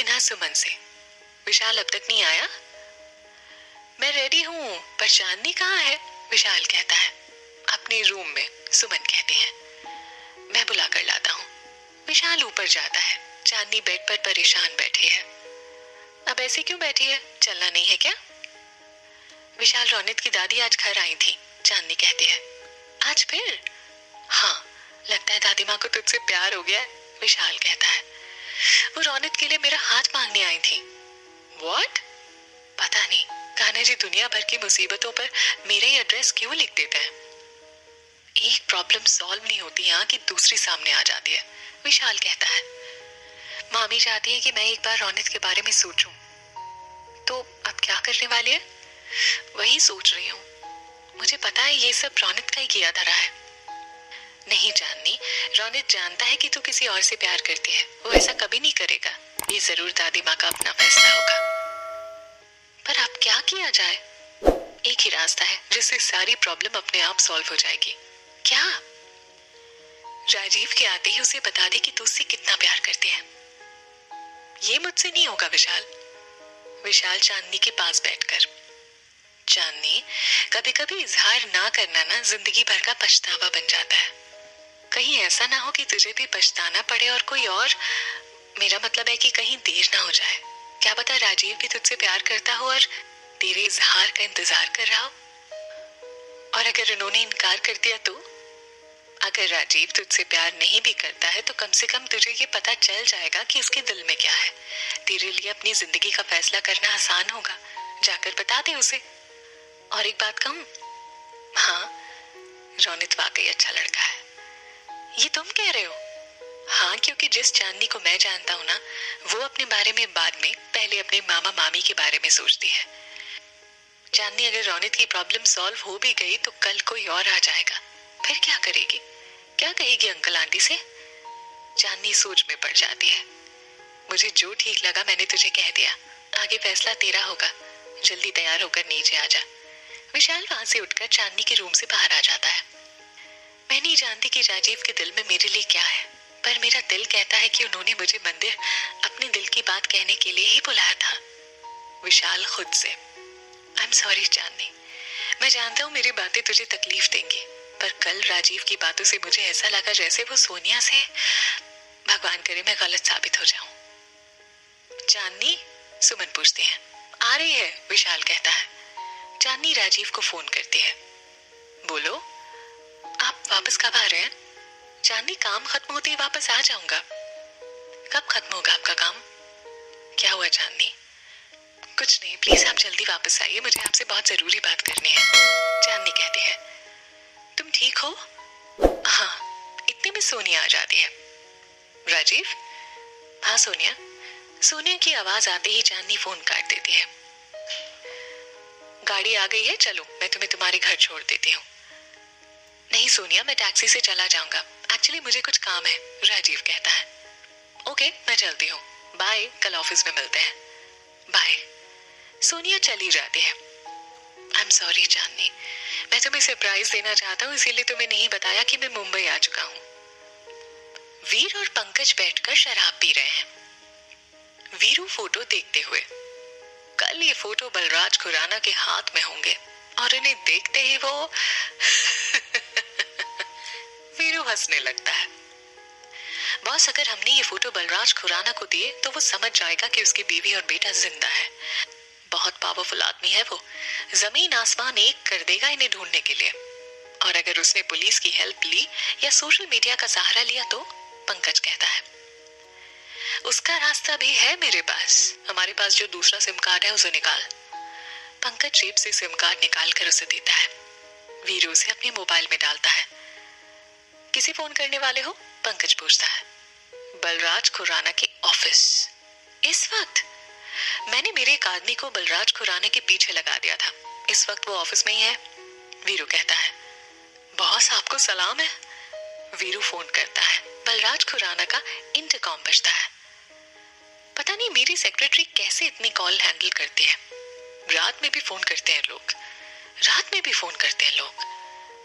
सिन्हा सुमन से। विशाल अब तक नहीं आया? मैं रेडी हूँ, पर चांदनी कहाँ है? विशाल कहता है। अपने रूम में, सुमन कहती है। मैं बुला कर लाता हूँ। विशाल ऊपर जाता है। चांदनी बेड पर परेशान बैठी है। अब ऐसे क्यों बैठी है? चलना नहीं है क्या? विशाल, रौनक की दादी आज घर आई थी, चांदनी कहती है। आज फिर? हाँ, लगता है दादी माँ को तुझसे प्यार हो गया है, विशाल कहता है। वो रौनक के लिए मेरा हाथ मांगने आई थी। व्हाट? पता नहीं, कान्हा जी दुनिया भर की मुसीबतों पर मेरा ही एड्रेस क्यों लिख देते हैं। एक प्रॉब्लम सॉल्व नहीं होती यहाँ कि दूसरी सामने आ जाती है, विशाल कहता है। मामी चाहती है कि मैं एक बार रौनक के बारे में सोचूं। तो अब क्या करने वाली है? वही सोच रही हूँ। मुझे पता है ये सब रौनक का ही किया धरा है। नहीं चांदनी, रौनक जानता है कि तू किसी और से प्यार करती है। वो ऐसा कभी नहीं करेगा। ये जरूर दादी माँ का अपना फैसला होगा। पर अब क्या किया जाए? एक ही रास्ता है जिससे सारी प्रॉब्लम अपने आप सॉल्व हो जाएगी। क्या? राजीव के आते ही उसे बता दे कि तू उससे कितना प्यार करती है। ये मुझसे नहीं होगा विशाल। विशाल चांदनी के पास बैठकर। चांदनी, कभी कभी इजहार ना करना ना जिंदगी भर का पछतावा बन जाता है। कहीं ऐसा ना हो कि तुझे भी पछताना पड़े और कोई और। मेरा मतलब है कि कहीं देर ना हो जाए। क्या पता राजीव भी तुझसे प्यार करता हो और तेरे इजहार का इंतजार कर रहा हो। और अगर उन्होंने इनकार कर दिया तो? अगर राजीव तुझसे प्यार नहीं भी करता है तो कम से कम तुझे ये पता चल जाएगा कि उसके दिल में क्या है। तेरे लिए अपनी जिंदगी का फैसला करना आसान होगा। जाकर बता दे उसे। और एक बात कहूं? हाँ, रौनक वाकई अच्छा लड़का है। ये तुम कह रहे हो? हाँ, क्योंकि जिस चांदनी को मैं जानता हूँ ना, वो अपने बारे में बाद में पहले अपने मामा मामी के बारे में सोचती है। चांदनी, अगर रौनक की प्रॉब्लम सॉल्व हो भी गई तो कल कोई और आ जाएगा। फिर क्या करेगी? क्या कहेगी अंकल आंटी से? चांदनी सोच में पड़ जाती है। मुझे जो ठीक लगा मैंने तुझे कह दिया। आगे फैसला तेरा होगा। जल्दी तैयार होकर नीचे आ जा। विशाल वहां से उठकर चांदनी के रूम से बाहर आ जाता है। मैं नहीं जानती कि राजीव के दिल में मेरे लिए क्या है, पर मेरा दिल कहता है कि उन्होंने मुझे मंदिर अपने दिल की बात कहने के लिए ही बुलाया था। विशाल खुद से। आई एम सॉरी चांदनी, मैं जानता हूँ मेरी बातें तुझे तकलीफ देंगी, पर कल राजीव की बातों से मुझे ऐसा लगा जैसे वो सोनिया से, भगवान करे मैं गलत साबित हो जाऊं। चांदनी, सुमन पूछती है। आ रही है, विशाल कहता है। चांदनी राजीव को फोन करती है। बोलो, आप वापस कब आ रहे हैं? चांदनी, काम खत्म होते ही वापस आ जाऊंगा। कब खत्म होगा आपका काम? क्या हुआ चांदनी? कुछ नहीं, प्लीज आप जल्दी वापस आइए, मुझे आपसे बहुत जरूरी बात करनी है, चांदनी कहती है। तुम ठीक हो? हाँ, इतने में सोनिया आ जाती है। राजीव? हाँ सोनिया। सोनिया की आवाज आते ही चांदनी फोन काट देती है। गाड़ी आ गई है, चलो मैं तुम्हें तुम्हारे घर छोड़ देती हूँ। नहीं सोनिया, मैं टैक्सी से चला जाऊंगा, एक्चुअली मुझे कुछ काम है, राजीव कहता है। ओके, मैं चलती हूँ, बाय, कल ऑफिस में मिलते हैं। बाय। सोनिया चली जाती है। आई एम सॉरी चांदनी, मैं तुम्हें सरप्राइज देना चाहता हूँ, इसीलिए तुम्हें नहीं बताया कि मैं मुंबई आ चुका हूँ। वीर और पंकज बैठकर शराब पी रहे हैं। वीरू फोटो देखते हुए। कल ये फोटो बलराज खुराना के हाथ में होंगे और इन्हें देखते ही वो वीरू हंसने लगता है। बॉस, अगर हमने ये फोटो बलराज खुराना को दिए तो वो समझ जाएगा कि उसकी बीवी और बेटा जिंदा है। बहुत पावरफुल आदमी है वो, जमीन आसमान एक कर देगा इन्हें ढूंढने के लिए। और अगर उसने पुलिस की हेल्प ली या सोशल मीडिया का सहारा लिया तो? पंकज कहता है। उसका रास्ता भी है मेरे पास, हमारे पास जो दूसरा सिम कार्ड है उसे निकाल। पंकज जेब से सिम कार्ड निकाल कर उसे देता है। वीरू उसे अपने मोबाइल में डालता है। किसी फोन करने वाले हो? पंकज पूछता है। बलराज खुराना के ऑफिस। इस वक्त? मैंने मेरे एक आदमी को बलराज खुराना के पीछे लगा दिया था, इस वक्त वो ऑफिस में ही है, वीरू कहता है। बॉस, आपको सलाम है। वीरू फोन करता है। बलराज खुराना का इंटरकॉम बजता है। पता नहीं मेरी सेक्रेटरी कैसे इतनी कॉल हैंडल करती है। रात में भी फोन करते हैं लोग, रात में भी फोन करते हैं लोग।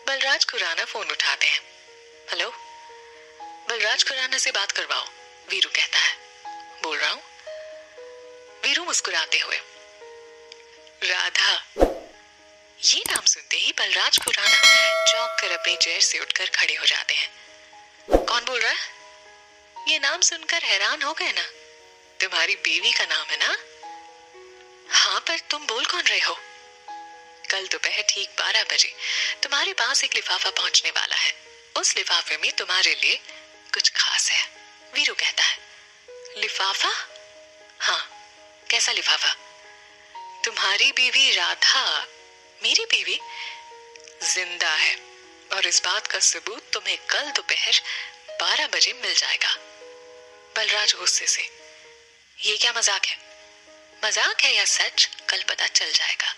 बलराज खुराना फोन उठाते हैं। हेलो, बलराज खुराना से बात करवाओ, वीरू कहता है। बोल रहा हूँ। वीरू मुस्कुराते हुए। राधा। ये नाम सुनते ही बलराज खुराना चौंक कर अपनी चेयर से उठकर खड़े हो जाते हैं। कौन बोल रहा है? ये नाम सुनकर हैरान हो गए ना? तुम्हारी बीवी का नाम है ना? हाँ, पर तुम बोल कौन रहे हो? कल दोपहर ठीक 12 बजे तुम्हारे पास एक लिफाफा पहुंचने वाला है। उस लिफाफे में तुम्हारे लिए कुछ खास है, वीरू कहता है। लिफाफा? हाँ, कैसा लिफाफा? तुम्हारी बीवी राधा, मेरी बीवी, जिंदा है और इस बात का सबूत तुम्हें कल दोपहर 12 बजे मिल जाएगा। बलराज गुस्से से, ये क्या मजाक है? मजाक है या सच, कल पता चल जाएगा।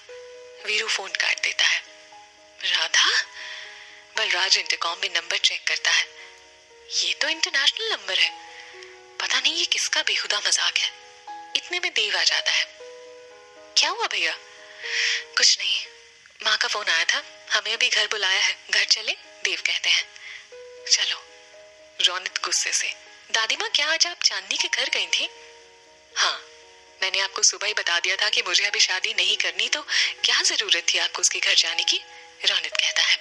वीरू फोन काट देता है। राधा? बलराज इंटरकॉम में नंबर चेक करता है। ये तो इंटरनेशनल नंबर है। पता नहीं ये किसका बेहुदा मजाक है। इतने में देव आ जाता है। क्या हुआ भैया? कुछ नहीं, माँ का फोन आया था, हमें अभी घर बुलाया है, घर चले? देव कहते हैं। चलो। रौनक गुस्से से, दादी माँ क्या आज आप चांदनी के घर गई थी? हाँ, मैंने आपको सुबह ही बता दिया था कि मुझे अभी शादी नहीं करनी, तो क्या जरूरत थी आपको उसके घर जाने की? रौनक कहता है।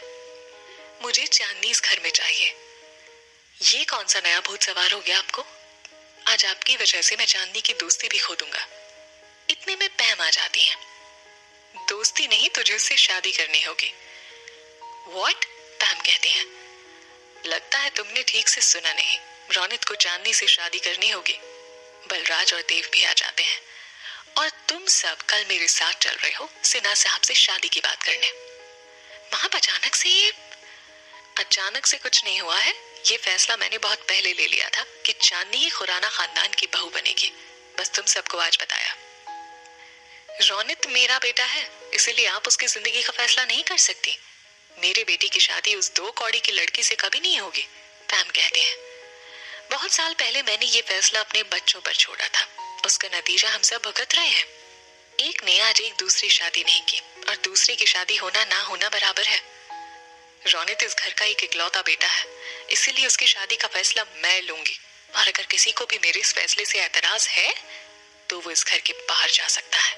मुझे चांदनी इस घर में चाहिए। ये कौन सा नया भूत सवार हो गया आपको? आज आपकी वजह से मैं चांदनी की दोस्ती भी खो दूंगा। इतने में पैम आ जाती है। दोस्ती नहीं, तुझे उससे शादी करनी होगी। व्हाट? पैम कहते हैं। लगता है तुमने ठीक से सुना नहीं। रौनक को चांदनी से शादी करनी होगी। बलराज और देव भी आ जाते हैं। और तुम सब कल मेरे साथ चल रहे हो सिन्हा साहब से शादी की बात करने। वहां अचानक से कुछ नहीं हुआ है। ये फैसला मैंने बहुत पहले ले लिया था कि चांदनी ही खुराना खानदान की बहू बनेगी। बस तुम सबको आज बताया। रौनक मेरा बेटा है, इसीलिए आप उसकी जिंदगी का फैसला नहीं कर सकती। मेरे बेटे की शादी उस 2 कौड़ी की लड़की से कभी नहीं होगी, पैम कहते हैं। बहुत साल पहले मैंने ये फैसला अपने बच्चों पर छोड़ा था। उसका नतीजा हम सब भुगत रहे हैं। एक ने आज एक दूसरी शादी नहीं की और दूसरे की शादी होना ना होना बराबर है। रौनक इस घर का एक इकलौता बेटा है, इसीलिए उसकी शादी का फैसला मैं लूंगी। और अगर किसी को भी मेरे इस फैसले से एतराज है तो वो इस घर के बाहर जा सकता है।